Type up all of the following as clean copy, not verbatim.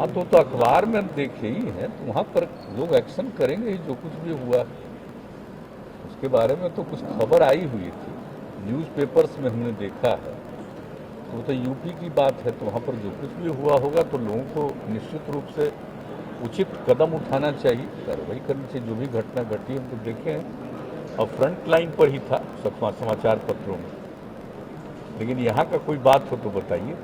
हाँ तो अखबार में देखे ही हैं, तो वहाँ पर लोग एक्शन करेंगे ही, जो कुछ भी हुआ उसके बारे में तो कुछ खबर आई हुई थी, न्यूज़पेपर्स में हमने देखा है। तो यूपी की बात है, तो वहाँ पर जो कुछ भी हुआ होगा तो लोगों को निश्चित रूप से उचित कदम उठाना चाहिए, कार्रवाई करनी चाहिए। जो भी घटना घटी हम तो देखे हैं, और फ्रंट लाइन पर ही था समाचार पत्रों में। लेकिन यहाँ का कोई बात हो तो बताइए।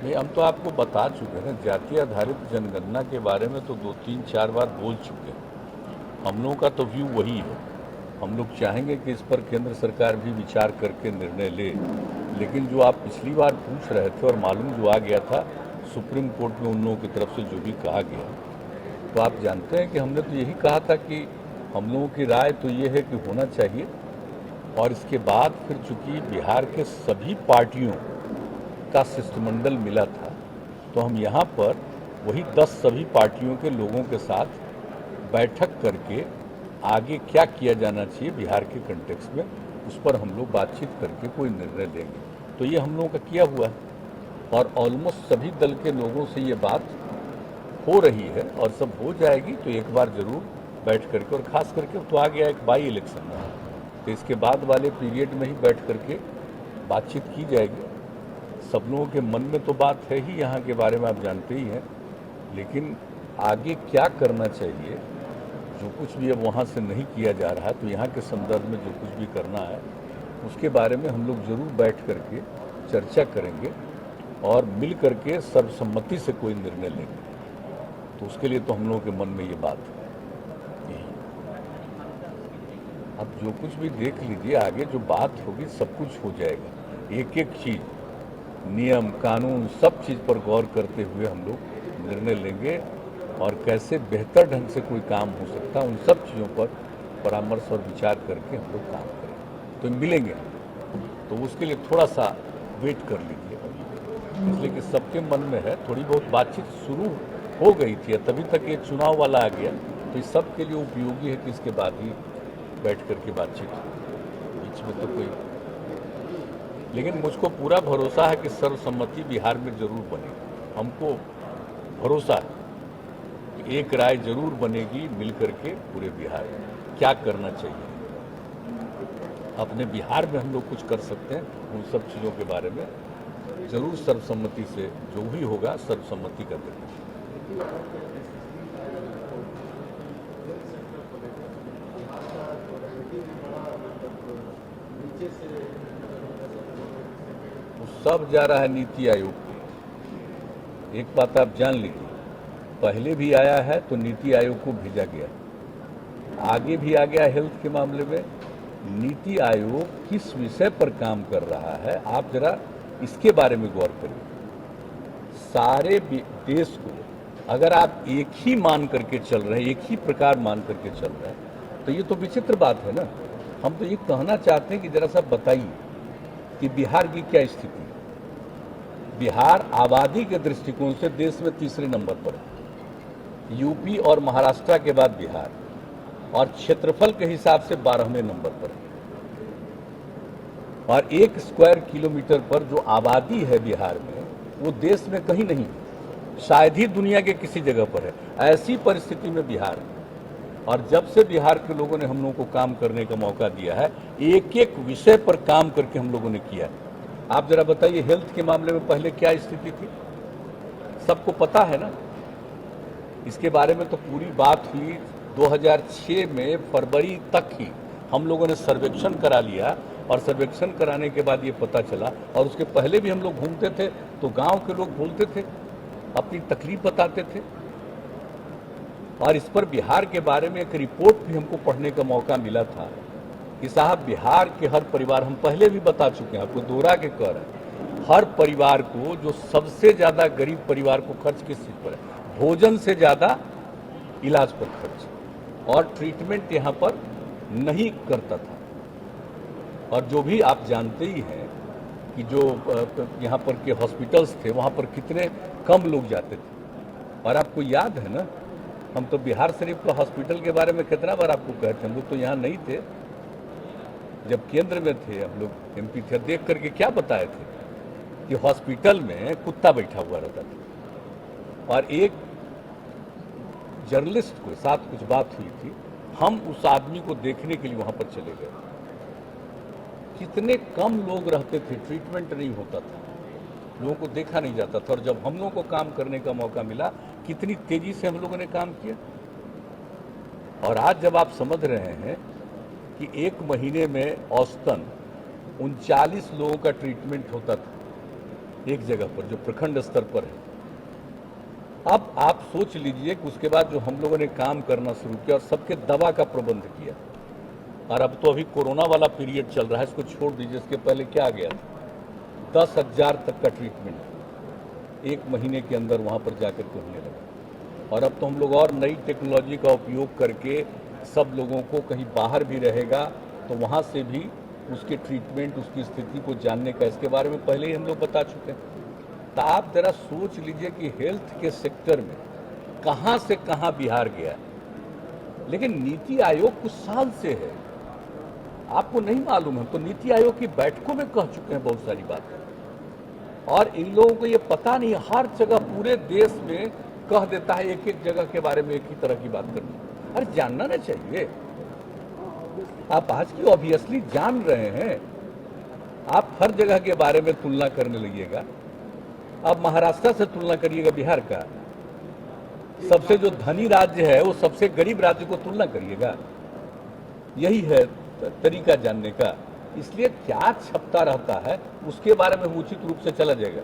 नहीं, हम तो आपको बता चुके हैं, जाति आधारित जनगणना के बारे में तो 2-3-4 बार बोल चुके हैं। हम लोगों का तो व्यू वही है। हम लोग चाहेंगे कि इस पर केंद्र सरकार भी विचार करके निर्णय ले। लेकिन जो आप पिछली बार पूछ रहे थे और मालूम जो आ गया था सुप्रीम कोर्ट में उन लोगों की तरफ से जो भी कहा गया, तो आप जानते हैं कि हमने तो यही कहा था कि हम लोगों की राय तो ये है कि होना चाहिए। और इसके बाद फिर चूंकि बिहार के सभी पार्टियों का शिष्टमंडल मिला था, तो हम यहाँ पर वही 10 सभी पार्टियों के लोगों के साथ बैठक करके आगे क्या किया जाना चाहिए बिहार के कंटेक्स्ट में, उस पर हम लोग बातचीत करके कोई निर्णय लेंगे। तो ये हम लोगों का किया हुआ है, और ऑलमोस्ट सभी दल के लोगों से ये बात हो रही है, और सब हो जाएगी तो एक बार जरूर बैठ करके, और ख़ास करके तो आ गया एक बाई इलेक्शन में, तो इसके बाद वाले पीरियड में ही बैठ करके बातचीत की जाएगी। सब लोगों के मन में तो बात है ही यहाँ के बारे में, आप जानते ही हैं। लेकिन आगे क्या करना चाहिए, जो कुछ भी अब वहाँ से नहीं किया जा रहा, तो यहाँ के संदर्भ में जो कुछ भी करना है उसके बारे में हम लोग जरूर बैठ करके चर्चा करेंगे और मिल करके सर्वसम्मति से कोई निर्णय लेंगे। तो उसके लिए तो हम लोगों के मन में ये बात है। अब जो कुछ भी देख लीजिए, आगे जो बात होगी सब कुछ हो जाएगा। एक एक चीज़, नियम कानून, सब चीज़ पर गौर करते हुए हम लोग निर्णय लेंगे, और कैसे बेहतर ढंग से कोई काम हो सकता है उन सब चीज़ों पर परामर्श और विचार करके हम लोग काम करेंगे। तो मिलेंगे, तो उसके लिए थोड़ा सा वेट कर लीजिए, इसलिए कि सबके मन में है। थोड़ी बहुत बातचीत शुरू हो गई थी, तभी तक ये चुनाव वाला आ गया, तो इस सब के लिए उपयोगी है कि इसके बाद ही बैठ करके बातचीत, बीच में तो कोई। लेकिन मुझको पूरा भरोसा है कि सर्वसम्मति बिहार में जरूर बनेगी। हमको भरोसा है कि एक राय जरूर बनेगी मिल करके पूरे बिहार में क्या करना चाहिए। अपने बिहार में हम लोग कुछ कर सकते हैं, उन सब चीज़ों के बारे में जरूर सर्वसम्मति से जो भी होगा सर्वसम्मति कर देंगे। सब जा रहा है नीति आयोग को। एक बात आप जान लीजिए, पहले भी आया है तो नीति आयोग को भेजा गया, आगे भी आ गया हेल्थ के मामले में। नीति आयोग किस विषय पर काम कर रहा है, आप जरा इसके बारे में गौर करिए। सारे देश को अगर आप एक ही मान करके चल रहे हैं, एक ही प्रकार मान करके चल रहे हैं, तो ये तो विचित्र बात है ना। हम तो ये कहना चाहते हैं कि जरा सा बताइए कि बिहार की क्या स्थिति है। बिहार आबादी के दृष्टिकोण से देश में तीसरे नंबर पर है, यूपी और महाराष्ट्र के बाद बिहार, और क्षेत्रफल के हिसाब से 12वें नंबर पर है। और 1 स्क्वायर किलोमीटर पर जो आबादी है बिहार में, वो देश में कहीं नहीं, शायद ही दुनिया के किसी जगह पर है। ऐसी परिस्थिति में बिहार है, और जब से बिहार के लोगों ने हम लोगों को काम करने का मौका दिया है, एक एक विषय पर काम करके हम लोगों ने किया है। आप जरा बताइए, हेल्थ के मामले में पहले क्या स्थिति थी, सबको पता है ना। इसके बारे में तो पूरी बात हुई 2006 में फरवरी तक ही हम लोगों ने सर्वेक्षण करा लिया, और सर्वेक्षण कराने के बाद ये पता चला। और उसके पहले भी हम लोग घूमते थे तो गांव के लोग बोलते थे, अपनी तकलीफ बताते थे। और इस पर बिहार के बारे में एक रिपोर्ट भी हमको पढ़ने का मौका मिला था कि साहब, बिहार के हर परिवार, हम पहले भी बता चुके हैं, आपको दोहरा के कह रहे हैं, हर परिवार को, जो सबसे ज़्यादा गरीब परिवार को खर्च किस चीज़ पर है, भोजन से ज़्यादा इलाज पर खर्च, और ट्रीटमेंट यहाँ पर नहीं करता था। और जो भी आप जानते ही हैं कि जो यहाँ पर के हॉस्पिटल्स थे वहाँ पर कितने कम लोग जाते थे। और आपको याद है ना, हम तो बिहार शरीफ का हॉस्पिटल के बारे में कितना बार आपको कहे थे, हम लोग तो यहाँ नहीं थे, जब केंद्र में थे हम लोग एमपी थे, देख करके क्या बताए थे कि हॉस्पिटल में कुत्ता बैठा हुआ रहता था। और एक जर्नलिस्ट को साथ कुछ बात हुई थी, हम उस आदमी को देखने के लिए वहां पर चले गए। कितने कम लोग रहते थे, ट्रीटमेंट नहीं होता था, लोगों को देखा नहीं जाता था। और जब हम लोगों को काम करने का मौका मिला, कितनी तेजी से हम लोगों ने काम किया। और आज जब आप समझ रहे हैं कि एक महीने में औसतन 39 लोगों का ट्रीटमेंट होता था एक जगह पर, जो प्रखंड स्तर पर है। अब आप सोच लीजिए कि उसके बाद जो हम लोगों ने काम करना शुरू किया और सबके दवा का प्रबंध किया। और अब तो अभी कोरोना वाला पीरियड चल रहा है, इसको छोड़ दीजिए, इसके पहले क्या आ गया था, 10,000 तक का ट्रीटमेंट एक महीने के अंदर वहाँ पर जाकर के होने लगा। और अब तो हम लोग और नई टेक्नोलॉजी का उपयोग करके सब लोगों को, कहीं बाहर भी रहेगा तो वहाँ से भी उसके ट्रीटमेंट, उसकी स्थिति को जानने का, इसके बारे में पहले ही हम लोग बता चुके हैं। तो आप जरा सोच लीजिए कि हेल्थ के सेक्टर में कहाँ से कहाँ बिहार गया है। लेकिन नीति आयोग कुछ साल से है, आपको नहीं मालूम है, तो नीति आयोग की बैठकों में कह चुके हैं बहुत सारी बातें। और इन लोगों को ये पता नहीं, हर जगह पूरे देश में कह देता है, एक एक जगह के बारे में एक ही तरह की बात करनी। अरे जानना ना चाहिए। आप आज की ऑब्वियसली जान रहे हैं, आप हर जगह के बारे में तुलना करने लगिएगा। अब महाराष्ट्र से तुलना करिएगा बिहार का, सबसे जो धनी राज्य है वो सबसे गरीब राज्य को तुलना करिएगा। यही है तरीका जानने का। इसलिए क्या छपता रहता है उसके बारे में उचित रूप से चला जाएगा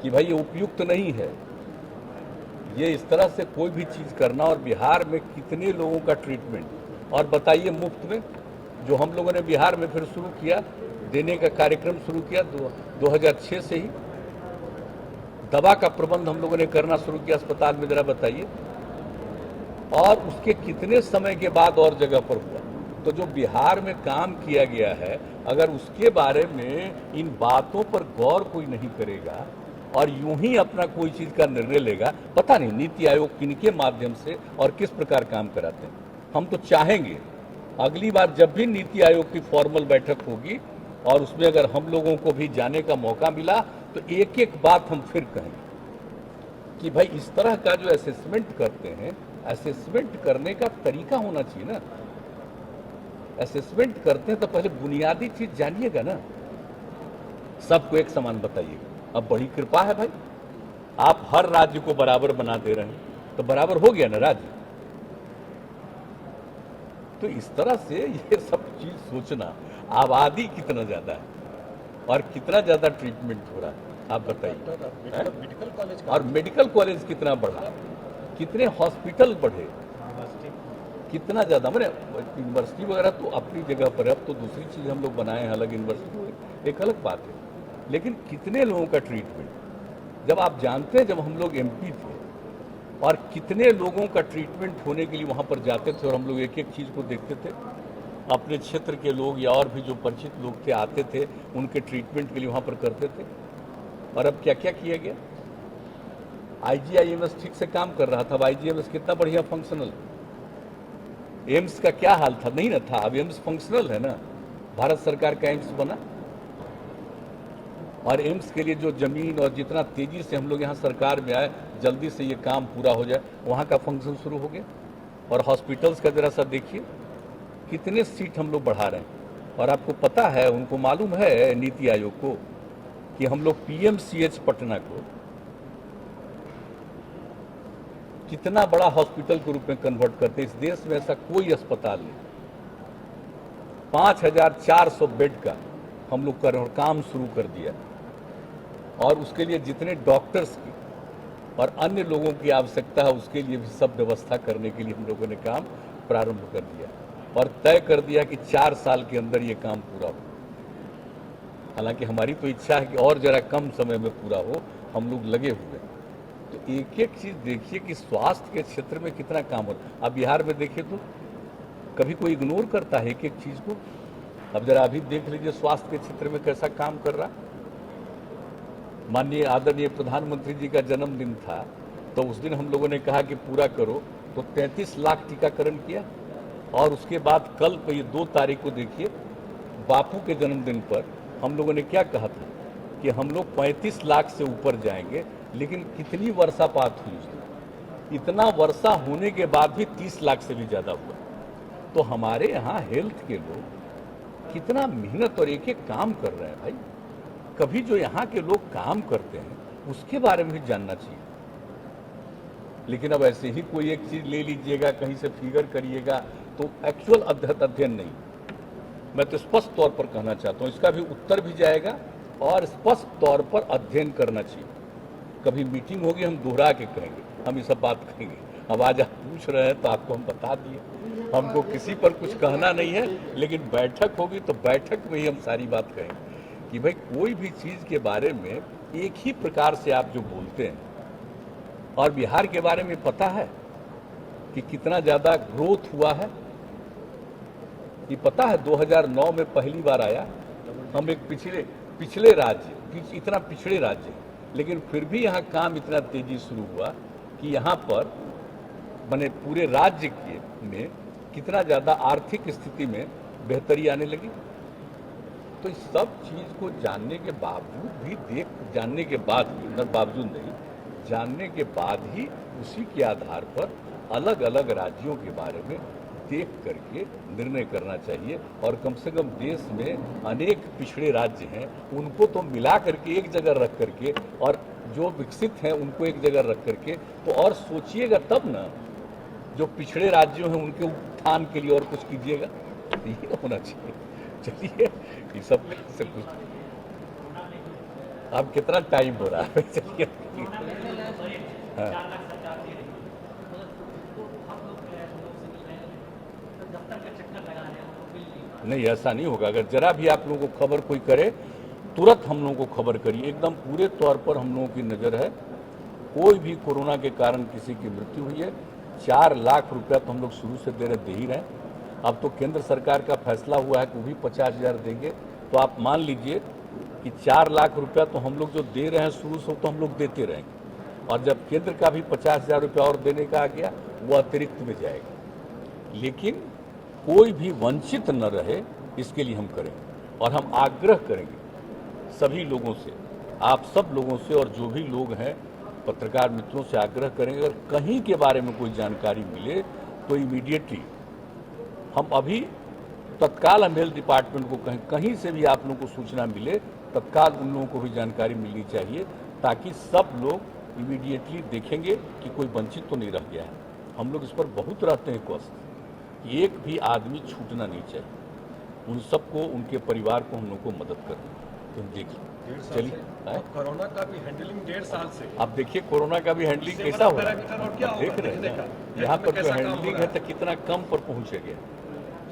कि भाई ये उपयुक्त नहीं है, ये इस तरह से कोई भी चीज करना। और बिहार में कितने लोगों का ट्रीटमेंट, और बताइए मुफ्त में, जो हम लोगों ने बिहार में फिर शुरू किया देने का कार्यक्रम शुरू किया 2006 से ही दवा का प्रबंध हम लोगों ने करना शुरू किया अस्पताल में, जरा बताइए। और उसके कितने समय के बाद और जगह पर हुआ। तो जो बिहार में काम किया गया है, अगर उसके बारे में इन बातों पर गौर कोई नहीं करेगा और यूं ही अपना कोई चीज का निर्णय लेगा, पता नहीं नीति आयोग किनके माध्यम से और किस प्रकार काम कराते हैं। हम तो चाहेंगे अगली बार जब भी नीति आयोग की फॉर्मल बैठक होगी और उसमें अगर हम लोगों को भी जाने का मौका मिला, तो एक एक बात हम फिर कहेंगे कि भाई इस तरह का जो असेसमेंट करते हैं, असेसमेंट करने का तरीका होना चाहिए ना। असेसमेंट करते हैं तो पहले बुनियादी चीज जानिएगा ना, सबको एक समान बताइएगा। अब बड़ी कृपा है भाई, आप हर राज्य को बराबर बना दे रहे हैं, तो बराबर हो गया ना राज्य। तो इस तरह से ये सब चीज सोचना, आबादी कितना ज्यादा है और कितना ज्यादा ट्रीटमेंट हो रहा है, आप बताइए। मेडिकल कॉलेज और मेडिकल कॉलेज कितना बढ़ा, कितने हॉस्पिटल बढ़े, कितना ज्यादा। मैंने यूनिवर्सिटी वगैरह तो अपनी जगह पर है, अब तो दूसरी चीज हम लोग बनाए हैं, अलग यूनिवर्सिटी एक अलग बात है। लेकिन कितने लोगों का ट्रीटमेंट, जब आप जानते हैं, जब हम लोग एमपी थे और कितने लोगों का ट्रीटमेंट होने के लिए वहां पर जाते थे और हम लोग एक एक चीज को देखते थे, अपने क्षेत्र के लोग या और भी जो परिचित लोग थे आते थे, उनके ट्रीटमेंट के लिए वहां पर करते थे। और अब क्या क्या किया गया, आईजीआईएमएस ठीक से काम कर रहा था। अब आईजीआईएमएस कितना बढ़िया फंक्शनल, एम्स का क्या हाल था, नहीं ना था, अब एम्स फंक्शनल है ना, भारत सरकार का एम्स बना। और एम्स के लिए जो जमीन और जितना तेजी से हम लोग यहाँ सरकार में आए, जल्दी से ये काम पूरा हो जाए, वहाँ का फंक्शन शुरू हो गया। और हॉस्पिटल्स का जरा सा देखिए, कितने सीट हम लोग बढ़ा रहे हैं। और आपको पता है, उनको मालूम है नीति आयोग को कि हम लोग पीएमसीएच पटना को कितना बड़ा हॉस्पिटल के रूप में कन्वर्ट करते। इस देश में ऐसा कोई अस्पताल नहीं। 5400 बेड का हम लोग काम शुरू कर दिया। और उसके लिए जितने डॉक्टर्स की और अन्य लोगों की आवश्यकता है, उसके लिए भी सब व्यवस्था करने के लिए हम लोगों ने काम प्रारंभ कर दिया और तय कर दिया कि 4 साल के अंदर ये काम पूरा हो। हालांकि हमारी तो इच्छा है कि और जरा कम समय में पूरा हो, हम लोग लगे हुए। तो एक एक चीज देखिए कि स्वास्थ्य के क्षेत्र में कितना काम हो रहा है। अब बिहार में देखिए तो कभी कोई इग्नोर करता है एक एक चीज को। अब जरा अभी देख लीजिए स्वास्थ्य के क्षेत्र में कैसा काम कर रहा। माननीय आदरणीय प्रधानमंत्री जी का जन्मदिन था, तो उस दिन हम लोगों ने कहा कि पूरा करो, तो 33 लाख टीकाकरण किया। और उसके बाद कल ये 2 तारीख को देखिए, बापू के जन्मदिन पर हम लोगों ने क्या कहा था कि हम लोग 35 लाख से ऊपर जाएंगे, लेकिन कितनी वर्षापात हुई उस दिन, इतना वर्षा होने के बाद भी 30 लाख से भी ज़्यादा हुआ। तो हमारे यहाँ हेल्थ के लोग कितना मेहनत और एक एक काम कर रहे हैं भाई। कभी जो यहाँ के लोग काम करते हैं उसके बारे में भी जानना चाहिए। लेकिन अब ऐसे ही कोई एक चीज़ ले लीजिएगा, कहीं से फिगर करिएगा, तो एक्चुअल अध्ययन नहीं। मैं तो स्पष्ट तौर पर कहना चाहता हूँ, इसका भी उत्तर भी जाएगा और स्पष्ट तौर पर अध्ययन करना चाहिए। कभी मीटिंग होगी हम दोहरा के कहेंगे, हम ये सब बात कहेंगे। अब आज आप पूछ रहे हैं तो आपको हम बता दिए, हमको किसी पर कुछ कहना नहीं है, लेकिन बैठक होगी तो बैठक में ही हम सारी बात कहेंगे कि भाई कोई भी चीज़ के बारे में एक ही प्रकार से आप जो बोलते हैं। और बिहार के बारे में पता है कि कितना ज़्यादा ग्रोथ हुआ है, ये पता है। 2009 में पहली बार आया। हम एक पिछले राज्य, इतना पिछड़े राज्य, लेकिन फिर भी यहाँ काम इतना तेजी शुरू हुआ कि यहाँ पर माने पूरे राज्य में कितना ज़्यादा आर्थिक स्थिति में बेहतरी आने लगी। तो इस सब चीज़ को जानने के बावजूद भी जानने के बाद ही उसी के आधार पर अलग अलग राज्यों के बारे में देख करके निर्णय करना चाहिए। और कम से कम देश में अनेक पिछड़े राज्य हैं, उनको तो मिला करके एक जगह रख करके, और जो विकसित हैं उनको एक जगह रख करके, तो और सोचिएगा तब ना, जो पिछड़े राज्यों हैं उनके उत्थान के लिए और कुछ कीजिएगा, ये होना चाहिए। चलिए, ये सब से कुछ अब कितना टाइम हो रहा है, चलिए। हाँ। नहीं, ऐसा नहीं होगा। अगर जरा भी आप लोगों को खबर कोई करे, तुरंत हम लोगों को खबर करिए। एकदम पूरे तौर पर हम लोगों की नज़र है। कोई भी कोरोना के कारण किसी की मृत्यु हुई है, 4 लाख रुपया तो हम लोग शुरू से दे ही रहे हैं। अब तो केंद्र सरकार का फैसला हुआ है कि वो भी 50,000 देंगे। तो आप मान लीजिए कि 4 लाख रुपया तो हम लोग जो दे रहे हैं शुरू से, तो हम लोग देते रहेंगे। और जब केंद्र का भी 50,000 रुपया और देने का आ गया, वो अतिरिक्त में जाएगा। लेकिन कोई भी वंचित न रहे, इसके लिए हम करेंगे। और हम आग्रह करेंगे सभी लोगों से, आप सब लोगों से, और जो भी लोग हैं पत्रकार मित्रों से आग्रह करेंगे, अगर कहीं के बारे में कोई जानकारी मिले तो इमीडिएटली हम अभी तत्काल हम हेल्थ डिपार्टमेंट को कहें, कहीं से भी आप लोगों को सूचना मिले, तत्काल उन लोगों को भी जानकारी मिलनी चाहिए, ताकि सब लोग इमीडिएटली देखेंगे कि कोई वंचित तो नहीं रह गया है। हम लोग इस पर बहुत रहते हैं कष्ट, एक भी आदमी छूटना नहीं चाहिए। उन सबको, उनके परिवार को हम लोग को मदद करनी है। तो हम देखिए, चलिए, कोरोना का भी हैंडलिंग 1.5 साल से, आप देखिए कोरोना का भी हैंडलिंग कैसा हो रहा है, देख रहे हैं यहाँ पर जो हैंडलिंग है तो कितना कम पर पहुँचे गया।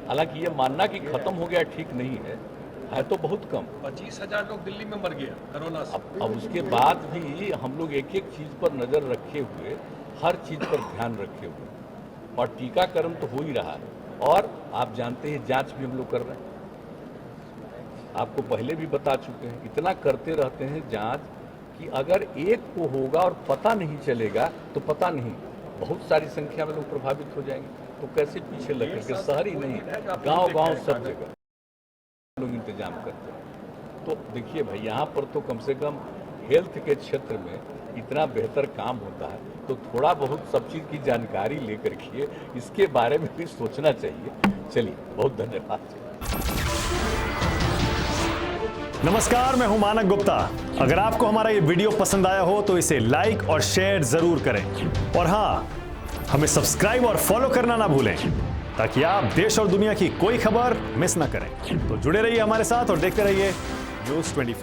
हालांकि ये मानना कि खत्म हो गया ठीक नहीं है तो बहुत कम। 25,000 लोग दिल्ली में मर गया कोरोना से। अब उसके बाद भी हम लोग एक एक चीज़ पर नज़र रखे हुए, हर चीज़ पर ध्यान रखे हुए, और टीकाकरण तो हो ही रहा है। और आप जानते हैं जांच भी हम लोग कर रहे हैं, आपको पहले भी बता चुके हैं। इतना करते रहते हैं जांच कि अगर एक को होगा और पता नहीं चलेगा तो पता नहीं, बहुत सारी संख्या में लोग प्रभावित हो जाएंगे। तो कैसे पीछे लग करके, शहर ही नहीं, गांव सब जगह लोग इंतजाम करते हैं। तो देखिए भाई, यहाँ पर तो कम से कम हेल्थ के क्षेत्र में इतना बेहतर काम होता है, तो थोड़ा बहुत सब चीज़ की जानकारी लेकर के इसके बारे में भी सोचना चाहिए। चलिए, बहुत धन्यवाद। नमस्कार, मैं हूं मानक गुप्ता। अगर आपको हमारा ये वीडियो पसंद आया हो तो इसे लाइक और शेयर जरूर करें, और हाँ, हमें सब्सक्राइब और फॉलो करना ना भूलें, ताकि आप देश और दुनिया की कोई खबर मिस ना करें। तो जुड़े रहिए हमारे साथ और देखते रहिए News 24।